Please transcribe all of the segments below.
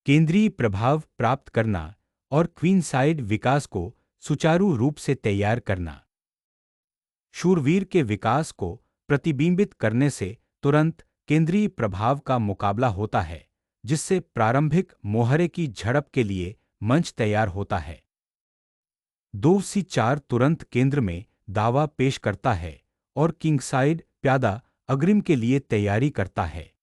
केंद्रीय प्रभाव प्राप्त करना और क्वीनसाइड विकास को सुचारू रूप से तैयार करना। शूरवीर के विकास को प्रतिबिंबित करने से तुरंत केंद्रीय प्रभाव का मुकाबला होता है, जिससे प्रारंभिक मोहरे की झड़प के लिए मंच तैयार होता है। 2C4 तुरंत केंद्र में दावा पेश करता है और किंगसाइड प्यादा अग्रिम के लिए तैयारी करता है।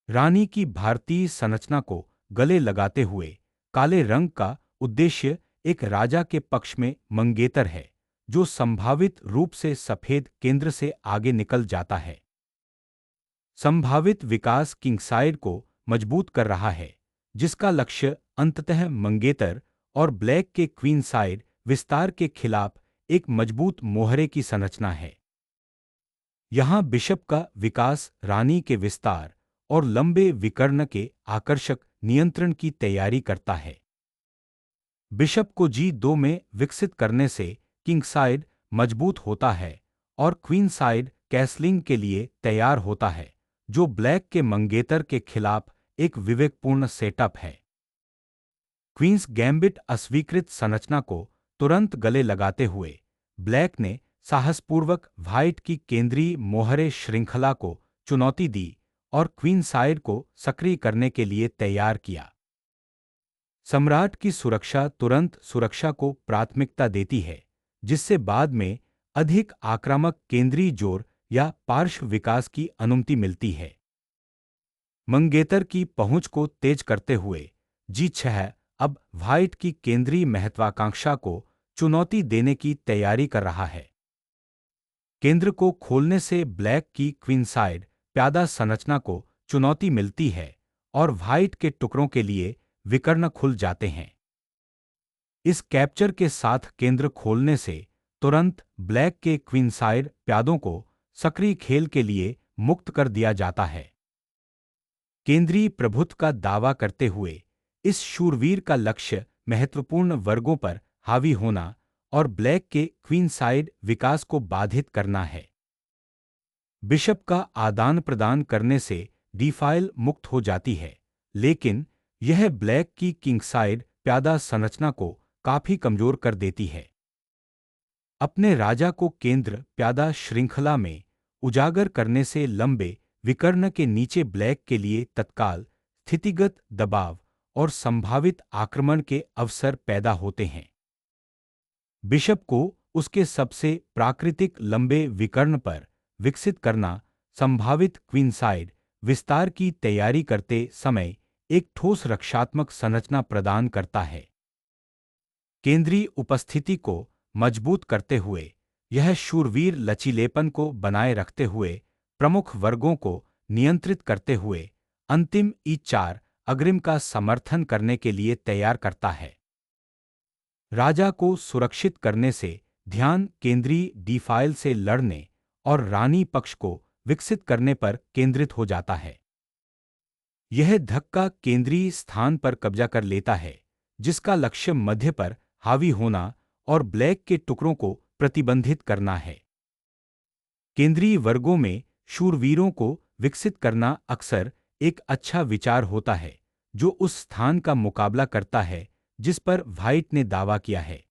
रानी की भारतीय संरचना को गले लगाते हुए काले रंग का उद्देश्य एक राजा के पक्ष में मंगेतर है, जो संभावित रूप से सफेद केंद्र से आगे निकल जाता है। संभावित विकास किंगसाइड को मजबूत कर रहा है, जिसका लक्ष्य अंततः मंगेतर और ब्लैक के क्वीनसाइड विस्तार के खिलाफ एक मजबूत मोहरे की संरचना है। यहाँ बिशप का विकास रानी के विस्तार और लंबे विकर्ण के आकर्षक नियंत्रण की तैयारी करता है। बिशप को G2 में विकसित करने से किंगसाइड मजबूत होता है और क्वीनसाइड कैसलिंग के लिए तैयार होता है, जो ब्लैक के मंगेतर के खिलाफ एक विवेकपूर्ण सेटअप है। क्वींस गैम्बिट अस्वीकृत संरचना को तुरंत गले लगाते हुए ब्लैक ने साहसपूर्वक व्हाइट की केंद्रीय मोहरे श्रृंखला को चुनौती दी और क्वीनसाइड को सक्रिय करने के लिए तैयार किया। सम्राट की सुरक्षा तुरंत सुरक्षा को प्राथमिकता देती है, जिससे बाद में अधिक आक्रामक केंद्रीय जोर या पार्श्व विकास की अनुमति मिलती है। मंगेतर की पहुंच को तेज करते हुए G6 अब व्हाइट की केंद्रीय महत्वाकांक्षा को चुनौती देने की तैयारी कर रहा है। केंद्र को खोलने से ब्लैक की क्वीनसाइड प्यादा संरचना को चुनौती मिलती है और व्हाइट के टुकड़ों के लिए विकर्ण खुल जाते हैं। इस कैप्चर के साथ केंद्र खोलने से तुरंत ब्लैक के क्वीनसाइड प्यादों को सक्रिय खेल के लिए मुक्त कर दिया जाता है। केंद्रीय प्रभुत्व का दावा करते हुए इस शूरवीर का लक्ष्य महत्वपूर्ण वर्गों पर हावी होना और ब्लैक के क्वीनसाइड विकास को बाधित करना है। बिशप का आदान प्रदान करने से D-फाइल मुक्त हो जाती है, लेकिन यह ब्लैक की किंगसाइड प्यादा संरचना को काफी कमजोर कर देती है। अपने राजा को केंद्र प्यादा श्रृंखला में उजागर करने से लंबे विकर्ण के नीचे ब्लैक के लिए तत्काल स्थितिगत दबाव और संभावित आक्रमण के अवसर पैदा होते हैं। बिशप को उसके सबसे प्राकृतिक लंबे विकर्ण पर विकसित करना संभावित क्वीनसाइड विस्तार की तैयारी करते समय एक ठोस रक्षात्मक संरचना प्रदान करता है। केंद्रीय उपस्थिति को मजबूत करते हुए यह शूरवीर लचीलेपन को बनाए रखते हुए प्रमुख वर्गों को नियंत्रित करते हुए अंतिम E4 अग्रिम का समर्थन करने के लिए तैयार करता है। राजा को सुरक्षित करने से ध्यान केंद्रीय D-फाइल से लड़ने और रानी पक्ष को विकसित करने पर केंद्रित हो जाता है। यह धक्का केंद्रीय स्थान पर कब्जा कर लेता है, जिसका लक्ष्य मध्य पर हावी होना और ब्लैक के टुकड़ों को प्रतिबंधित करना है। केंद्रीय वर्गों में शूरवीरों को विकसित करना अक्सर एक अच्छा विचार होता है, जो उस स्थान का मुकाबला करता है जिस पर व्हाइट ने दावा किया है।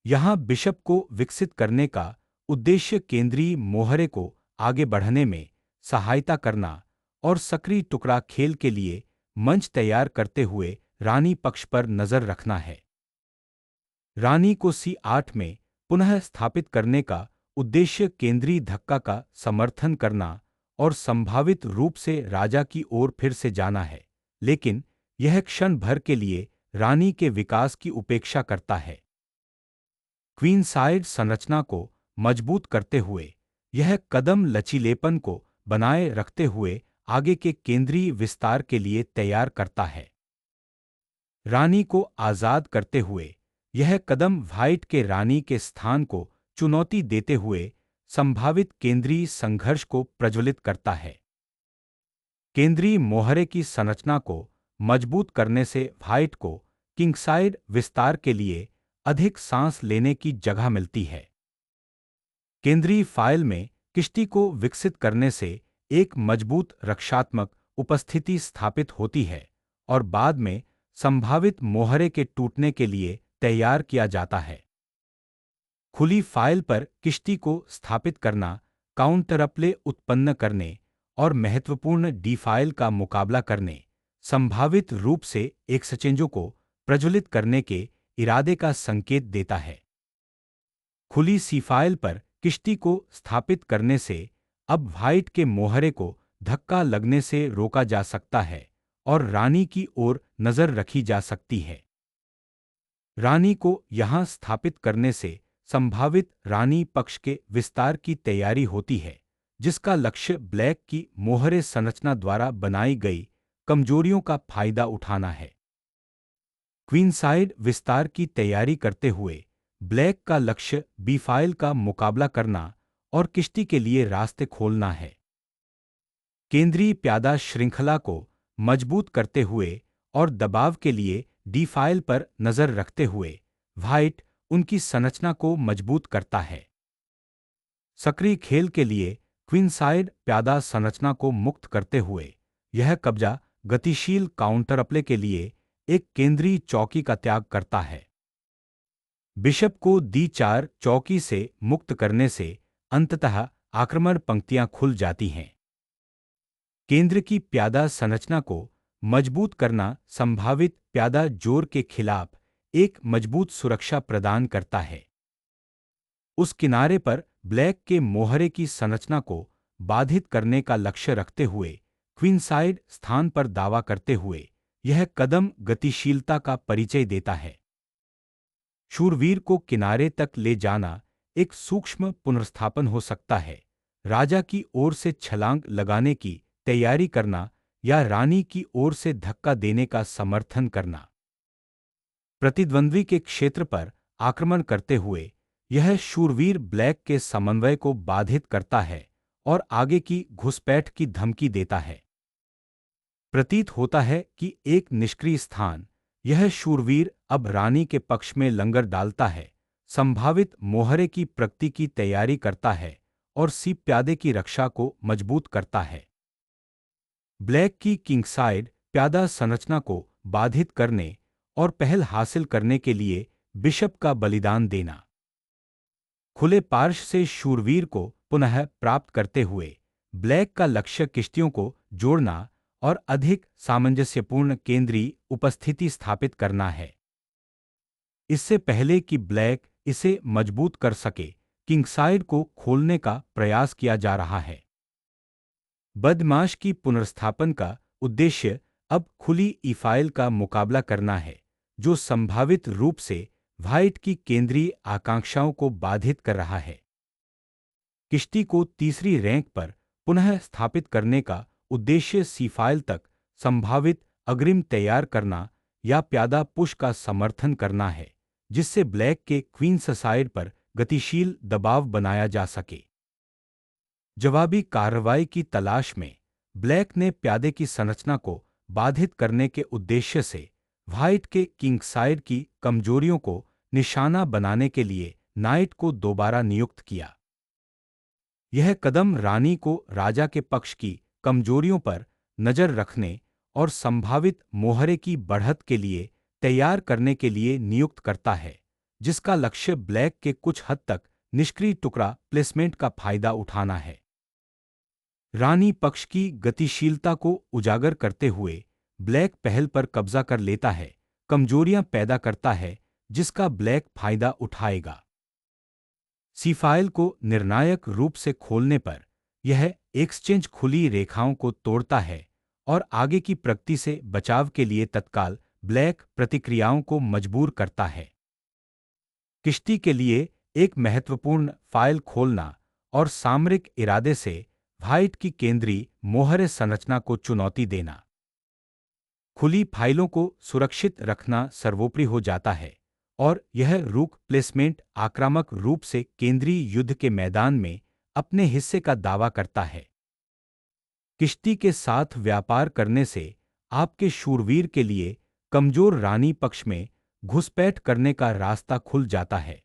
यहां बिशप को विकसित करने का उद्देश्य केंद्रीय मोहरे को आगे बढ़ने में सहायता करना और सक्रिय टुकड़ा खेल के लिए मंच तैयार करते हुए रानी पक्ष पर नजर रखना है। रानी को C8 में पुनः स्थापित करने का उद्देश्य केंद्रीय धक्का का समर्थन करना और संभावित रूप से राजा की ओर फिर से जाना है, लेकिन यह क्षण भर के लिए रानी के विकास की उपेक्षा करता है। क्वीनसाइड संरचना को मजबूत करते हुए यह कदम लचीलेपन को बनाए रखते हुए आगे के केंद्रीय विस्तार के लिए तैयार करता है। रानी को आजाद करते हुए यह कदम व्हाइट के रानी के स्थान को चुनौती देते हुए संभावित केंद्रीय संघर्ष को प्रज्वलित करता है। केंद्रीय मोहरे की संरचना को मजबूत करने से व्हाइट को किंगसाइड विस्तार के लिए अधिक सांस लेने की जगह मिलती है। केंद्रीय फाइल में किश्ती को विकसित करने से एक मजबूत रक्षात्मक उपस्थिति स्थापित होती है और बाद में संभावित मोहरे के टूटने के लिए तैयार किया जाता है। खुली फाइल पर किश्ती को स्थापित करना, काउंटरप्ले उत्पन्न करने और महत्वपूर्ण डी-फाइल का मुकाबला करने, संभावित रूप से एक्सचेंजों को प्रज्वलित करने के इरादे का संकेत देता है। खुली सी फाइल पर किश्ती को स्थापित करने से अब व्हाइट के मोहरे को धक्का लगने से रोका जा सकता है और रानी की ओर नजर रखी जा सकती है। रानी को यहां स्थापित करने से संभावित रानी पक्ष के विस्तार की तैयारी होती है, जिसका लक्ष्य ब्लैक की मोहरे संरचना द्वारा बनाई गई कमजोरियों का फायदा उठाना है। क्वीनसाइड विस्तार की तैयारी करते हुए ब्लैक का लक्ष्य बी फाइल का मुकाबला करना और किश्ती के लिए रास्ते खोलना है। केंद्रीय प्यादा श्रृंखला को मजबूत करते हुए और दबाव के लिए डी फाइल पर नजर रखते हुए व्हाइट उनकी संरचना को मजबूत करता है। सक्रिय खेल के लिए क्वीनसाइड प्यादा संरचना को मुक्त करते हुए यह कब्जा गतिशील काउंटरप्ले के लिए एक केंद्रीय चौकी का त्याग करता है। बिशप को D4 चौकी से मुक्त करने से अंततः आक्रमण पंक्तियां खुल जाती हैं। केंद्र की प्यादा संरचना को मजबूत करना संभावित प्यादा जोर के खिलाफ एक मजबूत सुरक्षा प्रदान करता है। उस किनारे पर ब्लैक के मोहरे की संरचना को बाधित करने का लक्ष्य रखते हुए क्वीनसाइड स्थान पर दावा करते हुए यह कदम गतिशीलता का परिचय देता है। शूरवीर को किनारे तक ले जाना एक सूक्ष्म पुनर्स्थापन हो सकता है, राजा की ओर से छलांग लगाने की तैयारी करना या रानी की ओर से धक्का देने का समर्थन करना। प्रतिद्वंद्वी के क्षेत्र पर आक्रमण करते हुए यह शूरवीर ब्लैक के समन्वय को बाधित करता है और आगे की घुसपैठ की धमकी देता है। प्रतीत होता है कि एक निष्क्रिय स्थान, यह शूरवीर अब रानी के पक्ष में लंगर डालता है, संभावित मोहरे की प्रगति की तैयारी करता है और सी प्यादे की रक्षा को मजबूत करता है। ब्लैक की किंगसाइड प्यादा संरचना को बाधित करने और पहल हासिल करने के लिए बिशप का बलिदान देना। खुले पार्श्व से शूरवीर को पुनः प्राप्त करते हुए ब्लैक का लक्ष्य किश्तियों को जोड़ना और अधिक सामंजस्यपूर्ण केंद्रीय उपस्थिति स्थापित करना है। इससे पहले कि ब्लैक इसे मजबूत कर सके, किंगसाइड को खोलने का प्रयास किया जा रहा है। बदमाश की पुनर्स्थापन का उद्देश्य अब खुली ई-फाइल का मुकाबला करना है, जो संभावित रूप से व्हाइट की केंद्रीय आकांक्षाओं को बाधित कर रहा है। किश्ती को तीसरी रैंक पर पुनः स्थापित करने का उद्देश्य सी-फाइल तक संभावित अग्रिम तैयार करना या प्यादा पुश का समर्थन करना है, जिससे ब्लैक के क्वीनसाइड पर गतिशील दबाव बनाया जा सके। जवाबी कार्रवाई की तलाश में ब्लैक ने प्यादे की संरचना को बाधित करने के उद्देश्य से व्हाइट के किंगसाइड की कमजोरियों को निशाना बनाने के लिए नाइट को दोबारा नियुक्त किया। यह कदम रानी को राजा के पक्ष की कमजोरियों पर नजर रखने और संभावित मोहरे की बढ़त के लिए तैयार करने के लिए नियुक्त करता है, जिसका लक्ष्य ब्लैक के कुछ हद तक निष्क्रिय टुकड़ा प्लेसमेंट का फायदा उठाना है। रानी पक्ष की गतिशीलता को उजागर करते हुए ब्लैक पहल पर कब्जा कर लेता है, कमजोरियां पैदा करता है जिसका ब्लैक फायदा उठाएगा। सी-फाइल को निर्णायक रूप से खोलने पर यह एक्सचेंज खुली रेखाओं को तोड़ता है और आगे की प्रगति से बचाव के लिए तत्काल ब्लैक प्रतिक्रियाओं को मजबूर करता है। किश्ती के लिए एक महत्वपूर्ण फाइल खोलना और सामरिक इरादे से व्हाइट की केंद्रीय मोहरे संरचना को चुनौती देना। खुली फाइलों को सुरक्षित रखना सर्वोपरि हो जाता है और यह रूक प्लेसमेंट आक्रामक रूप से केंद्रीय युद्ध के मैदान में अपने हिस्से का दावा करता है। किश्ती के साथ व्यापार करने से आपके शूरवीर के लिए कमजोर रानी पक्ष में घुसपैठ करने का रास्ता खुल जाता है।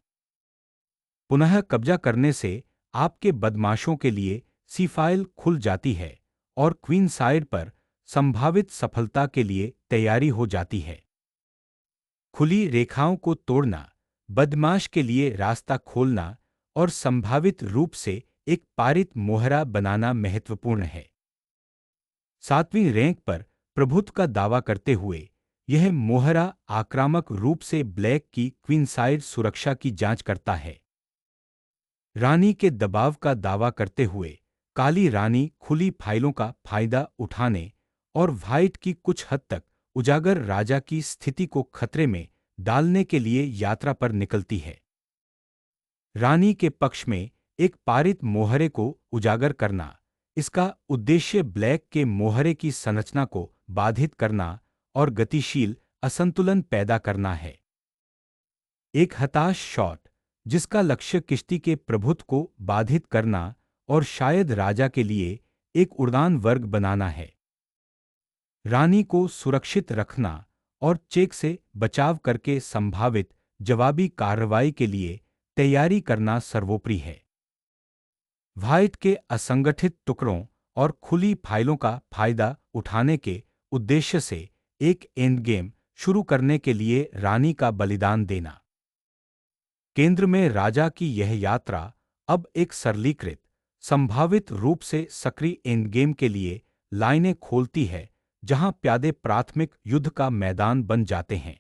पुनः कब्जा करने से आपके बदमाशों के लिए सी-फाइल खुल जाती है और क्वीनसाइड पर संभावित सफलता के लिए तैयारी हो जाती है। खुली रेखाओं को तोड़ना, बदमाश के लिए रास्ता खोलना और संभावित रूप से एक पारित मोहरा बनाना महत्वपूर्ण है। 7वीं रैंक पर प्रभुत्व का दावा करते हुए यह मोहरा आक्रामक रूप से ब्लैक की क्वीनसाइड सुरक्षा की जांच करता है। रानी के दबाव का दावा करते हुए काली रानी खुली फाइलों का फायदा उठाने और व्हाइट की कुछ हद तक उजागर राजा की स्थिति को खतरे में डालने के लिए यात्रा पर निकलती है। रानी के पक्ष में एक पारित मोहरे को उजागर करना, इसका उद्देश्य ब्लैक के मोहरे की संरचना को बाधित करना और गतिशील असंतुलन पैदा करना है। एक हताश शॉट, जिसका लक्ष्य किश्ती के प्रभुत्व को बाधित करना और शायद राजा के लिए एक उड़ान वर्ग बनाना है। रानी को सुरक्षित रखना और चेक से बचाव करके संभावित जवाबी कार्रवाई के लिए तैयारी करना सर्वोपरि है। व्हाइट के असंगठित टुकड़ों और खुली फाइलों का फायदा उठाने के उद्देश्य से एक एंड गेम शुरू करने के लिए रानी का बलिदान देना। केंद्र में राजा की यह यात्रा अब एक सरलीकृत, संभावित रूप से सक्रिय एंड गेम के लिए लाइनें खोलती है, जहां प्यादे प्राथमिक युद्ध का मैदान बन जाते हैं।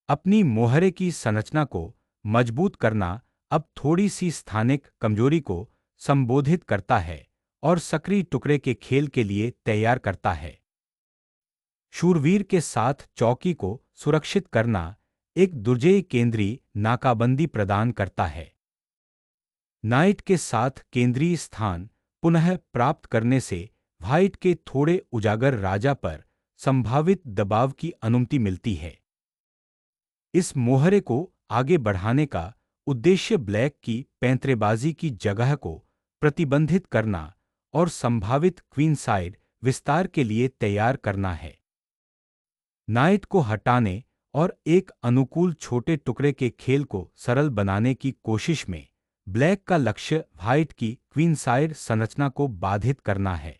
अपनी मोहरे की संरचना को मजबूत करना अब थोड़ी सी स्थानिक कमजोरी को संबोधित करता है और सक्रिय टुकड़े के खेल के लिए तैयार करता है। शूरवीर के साथ चौकी को सुरक्षित करना एक दुर्जेय केंद्रीय नाकाबंदी प्रदान करता है। नाइट के साथ केंद्रीय स्थान पुनः प्राप्त करने से व्हाइट के थोड़े उजागर राजा पर संभावित दबाव की अनुमति मिलती है। इस मोहरे को आगे बढ़ाने का उद्देश्य ब्लैक की पैंतरेबाजी की जगह को प्रतिबंधित करना और संभावित क्वीनसाइड विस्तार के लिए तैयार करना है। नाइट को हटाने और एक अनुकूल छोटे टुकड़े के खेल को सरल बनाने की कोशिश में ब्लैक का लक्ष्य व्हाइट की क्वीनसाइड संरचना को बाधित करना है।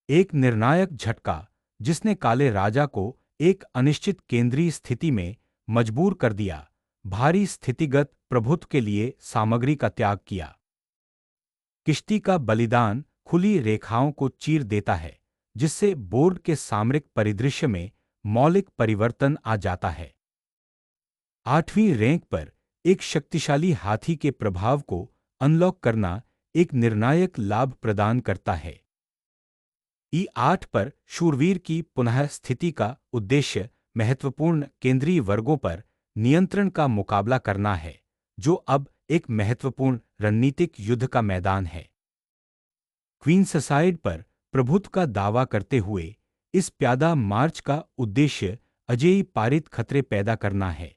एक निर्णायक झटका, जिसने काले राजा को एक अनिश्चित केंद्रीय स्थिति में मजबूर कर दिया, भारी स्थितिगत प्रभुत्व के लिए सामग्री का त्याग किया। किश्ती का बलिदान खुली रेखाओं को चीर देता है, जिससे बोर्ड के सामरिक परिदृश्य में मौलिक परिवर्तन आ जाता है। 8वीं रैंक पर एक शक्तिशाली हाथी के प्रभाव को अनलॉक करना एक निर्णायक लाभ प्रदान करता है। E8 पर शूरवीर की पुनः स्थिति का उद्देश्य महत्वपूर्ण केंद्रीय वर्गों पर नियंत्रण का मुकाबला करना है, जो अब एक महत्वपूर्ण रणनीतिक युद्ध का मैदान है। क्वींससाइड पर प्रभुत्व का दावा करते हुए इस प्यादा मार्च का उद्देश्य अजेय पारित खतरे पैदा करना है।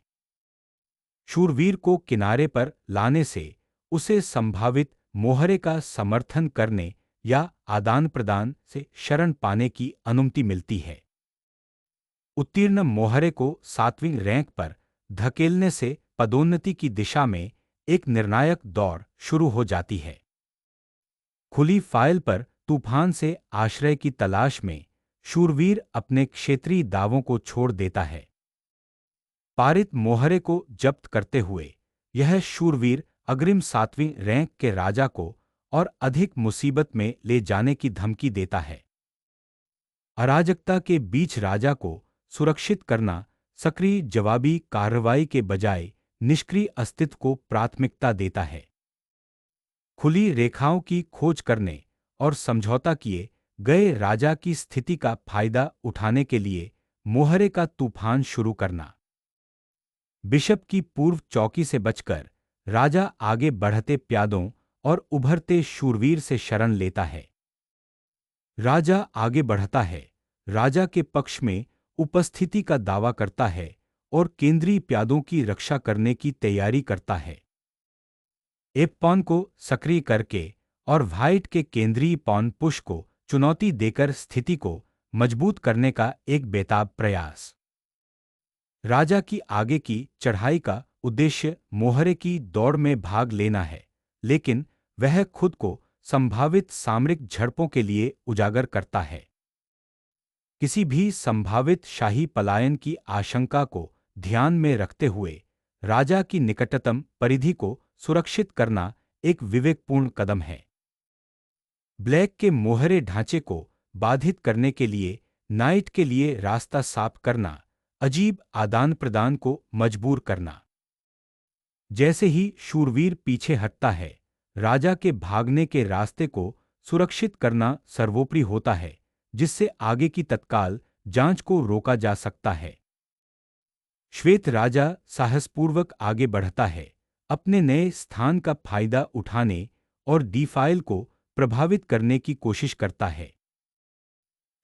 शूरवीर को किनारे पर लाने से उसे संभावित मोहरे का समर्थन करने या आदान प्रदान से शरण पाने की अनुमति मिलती है। उत्तीर्ण मोहरे को 7वीं रैंक पर धकेलने से पदोन्नति की दिशा में एक निर्णायक दौड़ शुरू हो जाती है। खुली फाइल पर तूफान से आश्रय की तलाश में शूरवीर अपने क्षेत्रीय दावों को छोड़ देता है। पारित मोहरे को जब्त करते हुए यह शूरवीर अग्रिम 7वीं रैंक के राजा को और अधिक मुसीबत में ले जाने की धमकी देता है। अराजकता के बीच राजा को सुरक्षित करना सक्रिय जवाबी कार्रवाई के बजाय निष्क्रिय अस्तित्व को प्राथमिकता देता है। खुली रेखाओं की खोज करने और समझौता किए गए राजा की स्थिति का फायदा उठाने के लिए मोहरे का तूफान शुरू करना। बिशप की पूर्व चौकी से बचकर राजा आगे बढ़ते प्यादों और उभरते शूरवीर से शरण लेता है। राजा आगे बढ़ता है, राजा के पक्ष में उपस्थिति का दावा करता है और केंद्रीय प्यादों की रक्षा करने की तैयारी करता है। एक पॉन को सक्रिय करके और व्हाइट के केंद्रीय पॉन पुश को चुनौती देकर स्थिति को मजबूत करने का एक बेताब प्रयास। राजा की आगे की चढ़ाई का उद्देश्य मोहरे की दौड़ में भाग लेना है, लेकिन वह खुद को संभावित सामरिक झड़पों के लिए उजागर करता है। किसी भी संभावित शाही पलायन की आशंका को ध्यान में रखते हुए राजा की निकटतम परिधि को सुरक्षित करना एक विवेकपूर्ण कदम है। ब्लैक के मोहरे ढांचे को बाधित करने के लिए नाइट के लिए रास्ता साफ करना, अजीब आदान प्रदान को मजबूर करना। जैसे ही शूरवीर पीछे हटता है, राजा के भागने के रास्ते को सुरक्षित करना सर्वोपरि होता है, जिससे आगे की तत्काल जांच को रोका जा सकता है। श्वेत राजा साहसपूर्वक आगे बढ़ता है, अपने नए स्थान का फायदा उठाने और डीफाइल को प्रभावित करने की कोशिश करता है।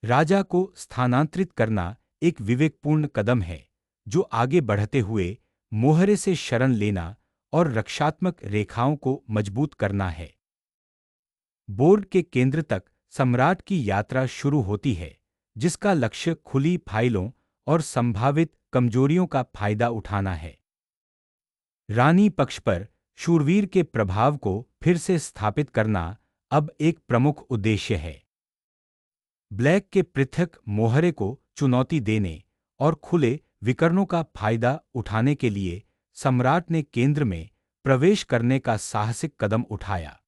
राजा को स्थानांतरित करना एक विवेकपूर्ण कदम है, जो आगे बढ़ते हुए मोहरे से शरण लेना और रक्षात्मक रेखाओं को मजबूत करना है। बोर्ड के केंद्र तक सम्राट की यात्रा शुरू होती है, जिसका लक्ष्य खुली फाइलों और संभावित कमजोरियों का फायदा उठाना है। रानी पक्ष पर शूरवीर के प्रभाव को फिर से स्थापित करना अब एक प्रमुख उद्देश्य है। ब्लैक के पृथक मोहरे को चुनौती देने और खुले विकर्णों का फायदा उठाने के लिए सम्राट ने केंद्र में प्रवेश करने का साहसिक कदम उठाया।